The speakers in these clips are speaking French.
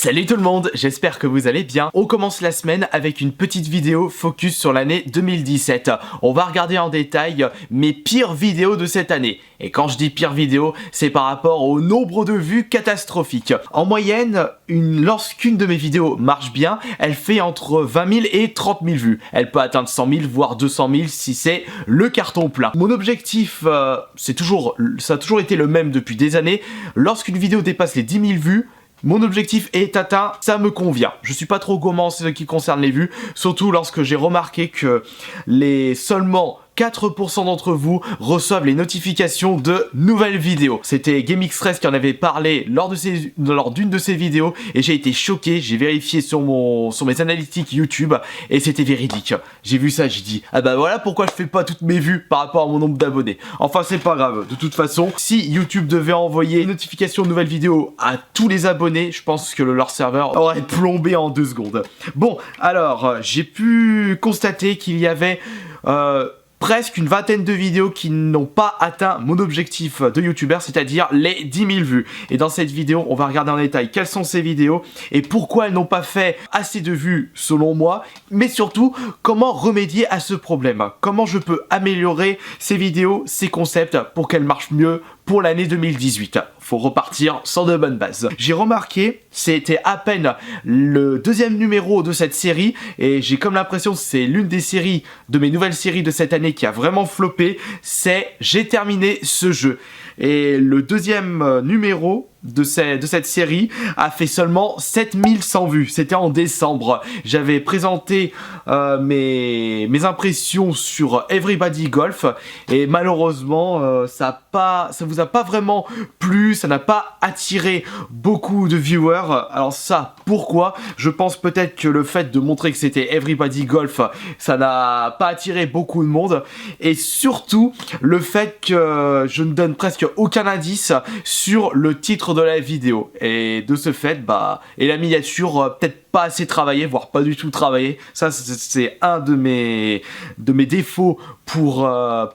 Salut tout le monde, j'espère que vous allez bien. On commence la semaine avec une petite vidéo focus sur l'année 2017. On va regarder en détail mes pires vidéos de cette année. Et quand je dis pires vidéos, c'est par rapport au nombre de vues catastrophiques. En moyenne, lorsqu'une de mes vidéos marche bien, elle fait entre 20 000 et 30 000 vues. Elle peut atteindre 100 000 voire 200 000 si c'est le carton plein. Mon objectif, ça a toujours été le même depuis des années. Lorsqu'une vidéo dépasse les 10 000 vues, mon objectif est atteint, ça me convient. Je suis pas trop gourmand en ce qui concerne les vues, surtout lorsque j'ai remarqué que seulement 4% d'entre vous reçoivent les notifications de nouvelles vidéos. C'était GameXpress qui en avait parlé lors d'une de ses vidéos et j'ai été choqué, j'ai vérifié sur mes analytiques YouTube et c'était véridique. J'ai vu ça, j'ai dit ah bah voilà pourquoi je fais pas toutes mes vues par rapport à mon nombre d'abonnés. Enfin c'est pas grave, de toute façon, si YouTube devait envoyer une notification de nouvelles vidéos à tous les abonnés, je pense que leur serveur aurait plombé en 2 secondes. Bon, alors j'ai pu constater qu'il y avait presque une vingtaine de vidéos qui n'ont pas atteint mon objectif de youtubeur, c'est-à-dire les 10 000 vues. Et dans cette vidéo, on va regarder en détail quelles sont ces vidéos et pourquoi elles n'ont pas fait assez de vues selon moi, mais surtout, comment remédier à ce problème. Comment je peux améliorer ces vidéos, ces concepts pour qu'elles marchent mieux pour l'année 2018. Faut repartir sans de bonnes bases. J'ai remarqué, c'était à peine le 2e numéro de cette série et j'ai comme l'impression que c'est l'une des séries de mes nouvelles séries de cette année qui a vraiment floppé, c'est j'ai terminé ce jeu. Et le 2e numéro de cette série a fait seulement 7100 vues. C'était en décembre. J'avais présenté mes impressions sur Everybody Golf et malheureusement ça vous a pas vraiment plu, ça n'a pas attiré beaucoup de viewers. Alors ça, pourquoi? Je pense peut-être que le fait de montrer que c'était Everybody Golf, ça n'a pas attiré beaucoup de monde et surtout le fait que je ne donne presque aucun indice sur le titre de la vidéo et de ce fait et la miniature peut-être pas assez travaillé, voire pas du tout travaillé. Ça c'est un de mes défauts pour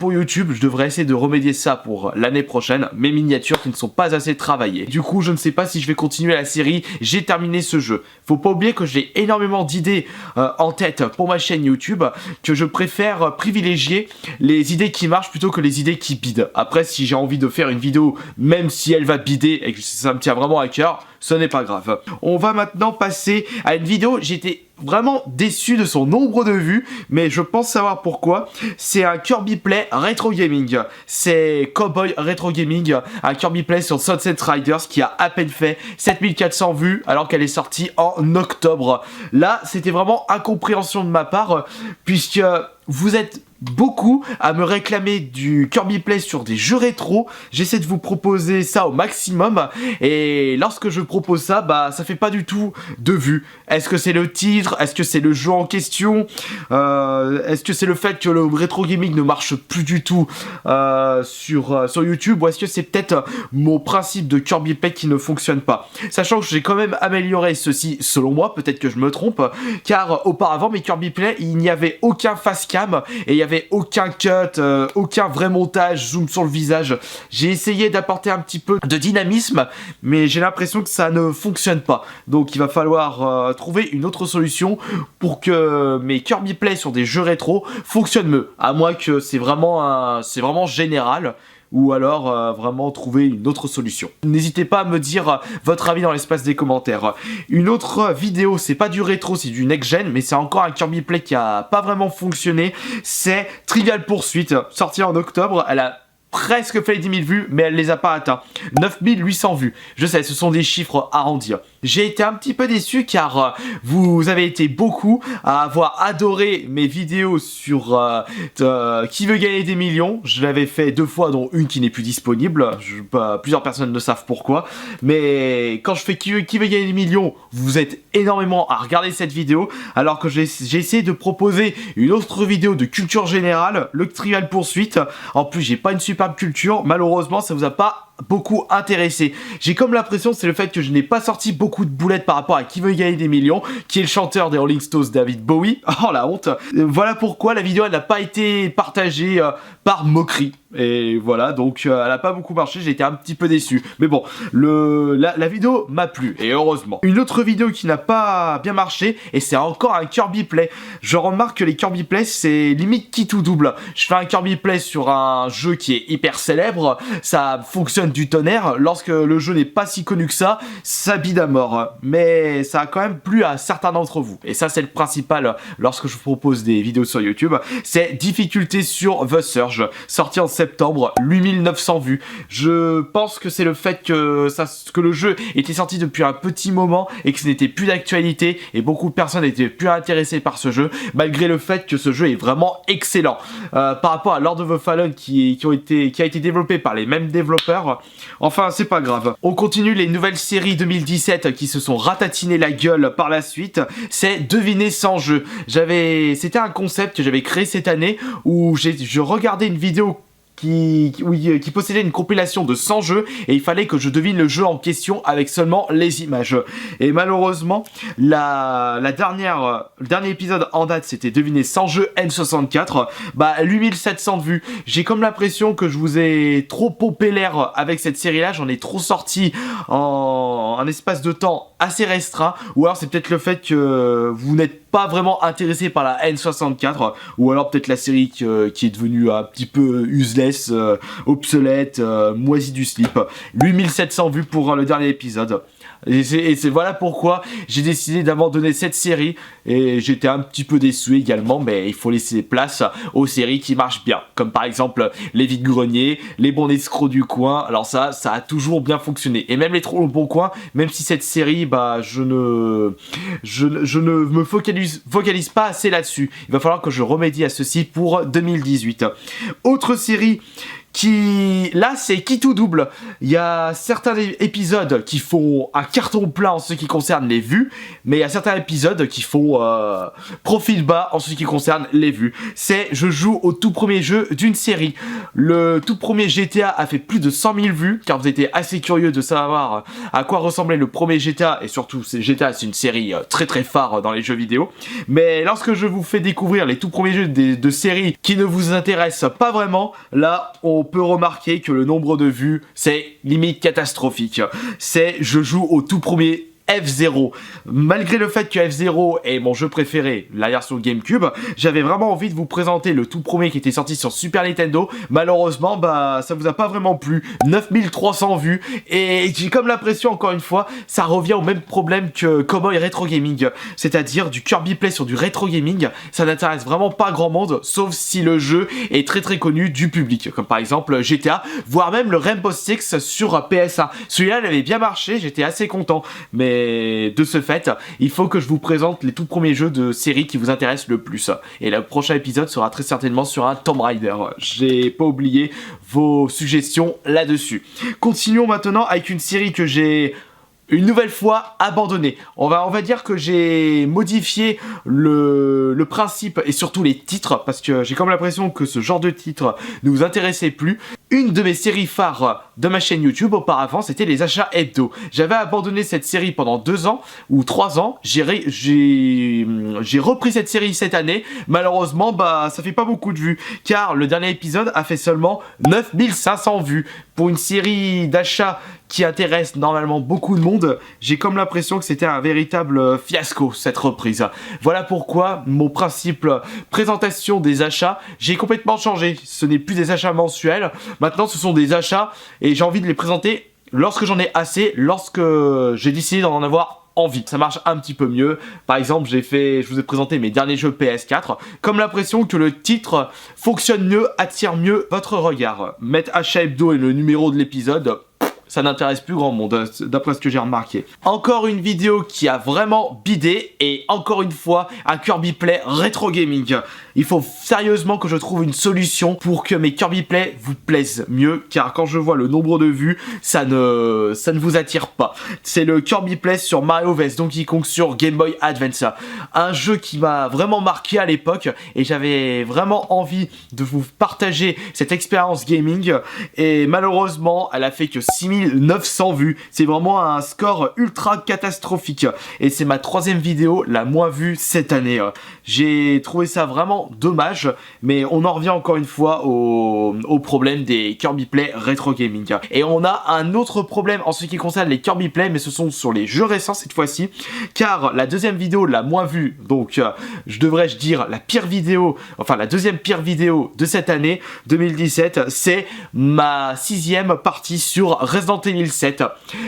YouTube. Je devrais essayer de remédier ça pour l'année prochaine, mes miniatures qui ne sont pas assez travaillées. Du coup je ne sais pas si je vais continuer la série, j'ai terminé ce jeu. Faut pas oublier que j'ai énormément d'idées en tête pour ma chaîne YouTube, que je préfère privilégier les idées qui marchent plutôt que les idées qui bident. Après si j'ai envie de faire une vidéo même si elle va bider et que ça me tient vraiment à cœur, ce n'est pas grave. On va maintenant passer à une vidéo, j'étais vraiment déçu de son nombre de vues, mais je pense savoir pourquoi. C'est un Kirby Play Retro Gaming. C'est Cowboy Retro Gaming, un Kirby Play sur Sunset Riders qui a à peine fait 7400 vues alors qu'elle est sortie en octobre. Là, c'était vraiment incompréhension de ma part, puisque vous êtes beaucoup à me réclamer du Kirby Play sur des jeux rétro. J'essaie de vous proposer ça au maximum et lorsque je propose ça, ça fait pas du tout de vues. Est-ce que c'est le titre? Est-ce que c'est le jeu en question? Est-ce que c'est le fait que le rétro gaming ne marche plus du tout sur YouTube? Ou est-ce que c'est peut-être mon principe de Kirby Play qui ne fonctionne pas? Sachant que j'ai quand même amélioré ceci selon moi, peut-être que je me trompe, car auparavant mes Kirby Play, il n'y avait aucun face cam et il y avait aucun cut, aucun vrai montage, zoom sur le visage. J'ai essayé d'apporter un petit peu de dynamisme, mais j'ai l'impression que ça ne fonctionne pas. Donc il va falloir trouver une autre solution pour que mes Kirby Play sur des jeux rétro fonctionnent mieux. À moins que c'est vraiment général. Ou alors vraiment trouver une autre solution. N'hésitez pas à me dire votre avis dans l'espace des commentaires. Une autre vidéo, c'est pas du rétro, c'est du next-gen, mais c'est encore un Kirby Play qui a pas vraiment fonctionné. C'est Trivial Pursuit, sorti en octobre. Elle a presque fait les 10 000 vues, mais elle les a pas atteints. 9 800 vues. Je sais, ce sont des chiffres arrondis. J'ai été un petit peu déçu car vous avez été beaucoup à avoir adoré mes vidéos sur qui veut gagner des millions. Je l'avais fait 2 fois, dont une qui n'est plus disponible. Plusieurs personnes ne savent pourquoi. Mais quand je fais qui veut gagner des millions, vous êtes énormément à regarder cette vidéo. Alors que j'ai essayé de proposer une autre vidéo de culture générale, le Trivial Pursuit. En plus, j'ai pas une superbe culture. Malheureusement, ça vous a pas beaucoup intéressé. J'ai comme l'impression que c'est le fait que je n'ai pas sorti beaucoup de boulettes par rapport à Qui veut gagner des millions, qui est le chanteur des Rolling Stones, David Bowie. Oh la honte. Voilà pourquoi la vidéo elle n'a pas été partagée par moquerie. Et voilà, donc elle a pas beaucoup marché, j'ai été un petit peu déçu. Mais bon, la vidéo m'a plu, et heureusement. Une autre vidéo qui n'a pas bien marché, et c'est encore un Kirby Play. Je remarque que les Kirby Play, c'est limite qui tout double. Je fais un Kirby Play sur un jeu qui est hyper célèbre, ça fonctionne du tonnerre. Lorsque le jeu n'est pas si connu que ça bide à mort. Mais ça a quand même plu à certains d'entre vous. Et ça, c'est le principal lorsque je vous propose des vidéos sur YouTube. C'est difficulté sur The Surge, sorti en septembre, 8900 vues. Je pense que c'est le fait que le jeu était sorti depuis un petit moment et que ce n'était plus d'actualité et beaucoup de personnes n'étaient plus intéressées par ce jeu, malgré le fait que ce jeu est vraiment excellent. Par rapport à Lord of the Fallen qui a été développé par les mêmes développeurs, enfin c'est pas grave. On continue les nouvelles séries 2017 qui se sont ratatinées la gueule par la suite. C'est deviner sans jeu. C'était un concept que j'avais créé cette année où je regardais une vidéo qui possédait une compilation de 100 jeux et il fallait que je devine le jeu en question avec seulement les images. Et malheureusement, le dernier épisode en date, c'était deviner 100 jeux N64. Bah, 8700 vues. J'ai comme l'impression que je vous ai trop pompé l'air avec cette série-là. J'en ai trop sorti en un espace de temps assez restreint. Ou alors c'est peut-être le fait que vous n'êtes pas vraiment intéressé par la N64. Ou alors peut-être la série qui est devenue un petit peu useless, obsolète, moisie du slip. 8700 vues pour le dernier épisode. Et c'est voilà pourquoi j'ai décidé d'abandonner cette série. Et j'étais un petit peu déçu également, mais il faut laisser place aux séries qui marchent bien. Comme par exemple les vides-greniers, les bons escrocs du coin. Alors ça a toujours bien fonctionné. Et même les trolls au bon coin, même si cette série, bah je ne me focalise pas assez là-dessus. Il va falloir que je remédie à ceci pour 2018. Autre série là c'est qui tout double. Il y a certains épisodes qui font un carton plein en ce qui concerne les vues, mais il y a certains épisodes qui font profil bas en ce qui concerne les vues. Je joue au tout premier jeu d'une série. Le tout premier GTA a fait plus de 100 000 vues, car vous étiez assez curieux de savoir à quoi ressemblait le premier GTA, et surtout GTA c'est une série très très phare dans les jeux vidéo. Mais lorsque je vous fais découvrir les tout premiers jeux de séries qui ne vous intéressent pas vraiment, là on peut remarquer que le nombre de vues, c'est limite catastrophique. Je joue au tout premier F-Zero. Malgré le fait que F-Zero est mon jeu préféré, la version GameCube, j'avais vraiment envie de vous présenter le tout premier qui était sorti sur Super Nintendo. Malheureusement, bah ça vous a pas vraiment plu. 9300 vues et j'ai comme l'impression, encore une fois, ça revient au même problème que Cowboy Retro Gaming, c'est-à-dire du Kirby Play sur du Retro Gaming. Ça n'intéresse vraiment pas grand monde, sauf si le jeu est très très connu du public, comme par exemple GTA, voire même le Rainbow Six sur PS1. Celui-là, il avait bien marché, j'étais assez content, mais de ce fait, il faut que je vous présente les tout premiers jeux de série qui vous intéressent le plus. Et le prochain épisode sera très certainement sur un Tomb Raider. J'ai pas oublié vos suggestions là-dessus. Continuons maintenant avec une série que j'ai une nouvelle fois abandonné. On va dire que j'ai modifié le principe et surtout les titres, parce que j'ai comme l'impression que ce genre de titre ne vous intéressait plus. Une de mes séries phares de ma chaîne YouTube auparavant, c'était les achats hebdo. J'avais abandonné cette série pendant 2 ans ou 3 ans. J'ai repris cette série cette année. Malheureusement, bah ça fait pas beaucoup de vues, car le dernier épisode a fait seulement 9500 vues. Pour une série d'achats qui intéresse normalement beaucoup de monde, j'ai comme l'impression que c'était un véritable fiasco cette reprise. Voilà pourquoi mon principe présentation des achats, j'ai complètement changé. Ce n'est plus des achats mensuels, maintenant ce sont des achats et j'ai envie de les présenter lorsque j'en ai assez, lorsque j'ai décidé d'en avoir envie. Ça marche un petit peu mieux. Par exemple, je vous ai présenté mes derniers jeux PS4, comme l'impression que le titre fonctionne mieux, attire mieux votre regard. Mettre achat hebdo et le numéro de l'épisode, ça n'intéresse plus grand monde, d'après ce que j'ai remarqué. Encore une vidéo qui a vraiment bidé, et encore une fois, un Kirby Play Retro Gaming. Il faut sérieusement que je trouve une solution pour que mes Kirby Play vous plaisent mieux, car quand je vois le nombre de vues, ça ne vous attire pas. C'est le Kirby Play sur Mario vs Donkey Kong sur Game Boy Advance. Un jeu qui m'a vraiment marqué à l'époque, et j'avais vraiment envie de vous partager cette expérience gaming, et malheureusement, elle a fait que 6000 3900 vues. C'est vraiment un score ultra catastrophique. Et c'est ma 3e vidéo la moins vue cette année. J'ai trouvé ça vraiment dommage, mais on en revient encore une fois au problème des Kirby Play Retro Gaming. Et on a un autre problème en ce qui concerne les Kirby Play, mais ce sont sur les jeux récents cette fois-ci, car la 2e vidéo la moins vue, donc devrais-je dire la pire vidéo, enfin la 2e pire vidéo de cette année 2017, c'est ma 6e partie sur Resident Evil 7.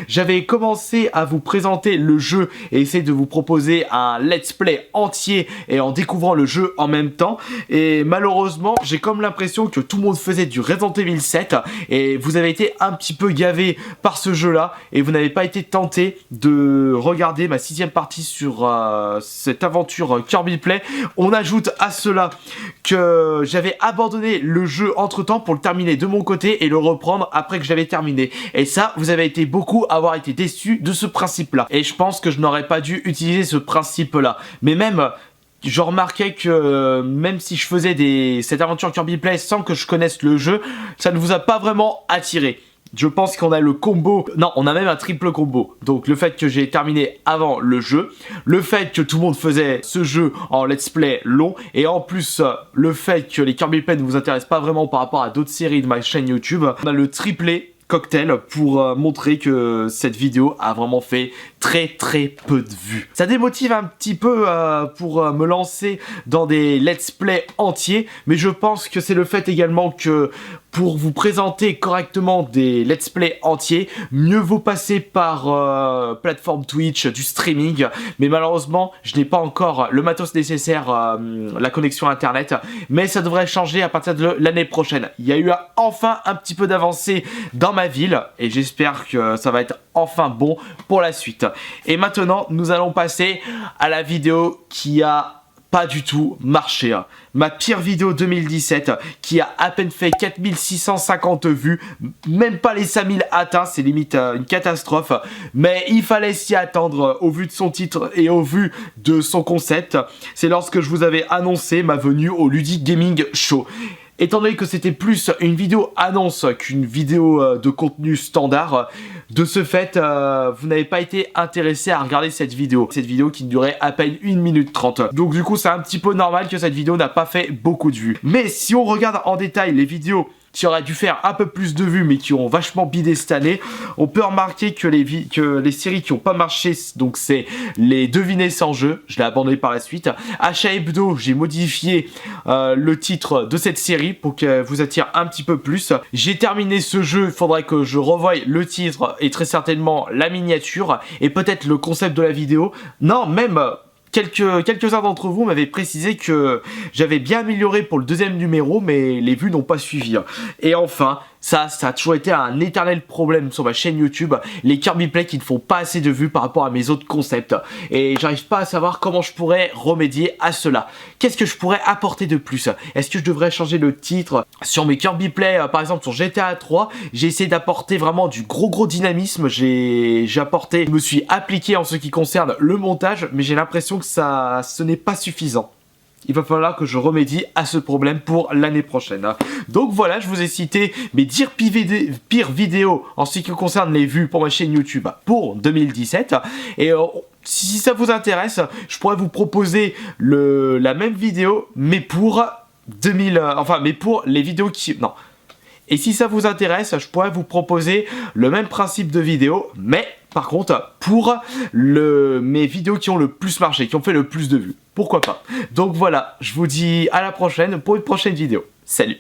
J'avais commencé à vous présenter le jeu et essayer de vous proposer un let's play entier et en découvrant le jeu en même temps, et malheureusement j'ai comme l'impression que tout le monde faisait du Resident Evil 7 et vous avez été un petit peu gavé par ce jeu là et vous n'avez pas été tenté de regarder ma 6e partie sur cette aventure Kirby Play. On ajoute à cela que j'avais abandonné le jeu entre temps pour le terminer de mon côté et le reprendre après que j'avais terminé, et ça vous avez été beaucoup à avoir été déçus de ce principe là, et je pense que je n'aurais pas dû utiliser ce principe là, mais même je remarquais que même si je faisais cette aventure Kirby Play sans que je connaisse le jeu, ça ne vous a pas vraiment attiré. Je pense qu'on a le combo, non, on a même un triple combo. Donc le fait que j'ai terminé avant le jeu, le fait que tout le monde faisait ce jeu en let's play long, et en plus le fait que les Kirby Play ne vous intéressent pas vraiment par rapport à d'autres séries de ma chaîne YouTube, on a le triplé cocktail pour montrer que cette vidéo a vraiment fait très peu de vues. Ça démotive un petit peu pour me lancer dans des let's play entiers, mais je pense que c'est le fait également que pour vous présenter correctement des let's play entiers, mieux vaut passer par plateforme Twitch, du streaming, mais malheureusement je n'ai pas encore le matos nécessaire, la connexion internet, mais ça devrait changer à partir de l'année prochaine. Il y a eu enfin un petit peu d'avancée dans ma ville et j'espère que ça va être enfin bon pour la suite. Et maintenant nous allons passer à la vidéo qui a pas du tout marché. Ma pire vidéo 2017 qui a à peine fait 4650 vues, même pas les 5000 atteints, c'est limite une catastrophe, mais il fallait s'y attendre au vu de son titre et au vu de son concept. C'est lorsque je vous avais annoncé ma venue au Ludic Gaming Show. Étant donné que c'était plus une vidéo annonce qu'une vidéo de contenu standard, de ce fait, vous n'avez pas été intéressé à regarder cette vidéo. Cette vidéo qui durait à peine 1 minute 30. Donc du coup, c'est un petit peu normal que cette vidéo n'a pas fait beaucoup de vues. Mais si on regarde en détail les vidéos qui auraient dû faire un peu plus de vues mais qui ont vachement bidé cette année, on peut remarquer que les séries qui n'ont pas marché, donc c'est les devinets sans jeu, je l'ai abandonné par la suite. Achat Hebdo, j'ai modifié le titre de cette série pour qu'elle vous attire un petit peu plus. J'ai terminé ce jeu, il faudrait que je revoie le titre et très certainement la miniature et peut-être le concept de la vidéo. Non, même quelques-uns d'entre vous m'avaient précisé que j'avais bien amélioré pour le 2e numéro, mais les vues n'ont pas suivi. Et enfin, ça a toujours été un éternel problème sur ma chaîne YouTube, les Kirby Play qui ne font pas assez de vues par rapport à mes autres concepts. Et j'arrive pas à savoir comment je pourrais remédier à cela. Qu'est-ce que je pourrais apporter de plus? Est-ce que je devrais changer le titre? Sur mes Kirby Play, par exemple sur GTA 3, j'ai essayé d'apporter vraiment du gros dynamisme. Je me suis appliqué en ce qui concerne le montage, mais j'ai l'impression que ce n'est pas suffisant. Il va falloir que je remédie à ce problème pour l'année prochaine. Donc voilà, je vous ai cité mes 10 pires vidéos en ce qui concerne les vues pour ma chaîne YouTube pour 2017. Et si ça vous intéresse, je pourrais vous proposer la même vidéo, mais pour les vidéos qui... Non. Et si ça vous intéresse, je pourrais vous proposer le même principe de vidéo, mais par contre pour mes vidéos qui ont le plus marché, qui ont fait le plus de vues. Pourquoi pas? Donc voilà, je vous dis à la prochaine pour une prochaine vidéo. Salut!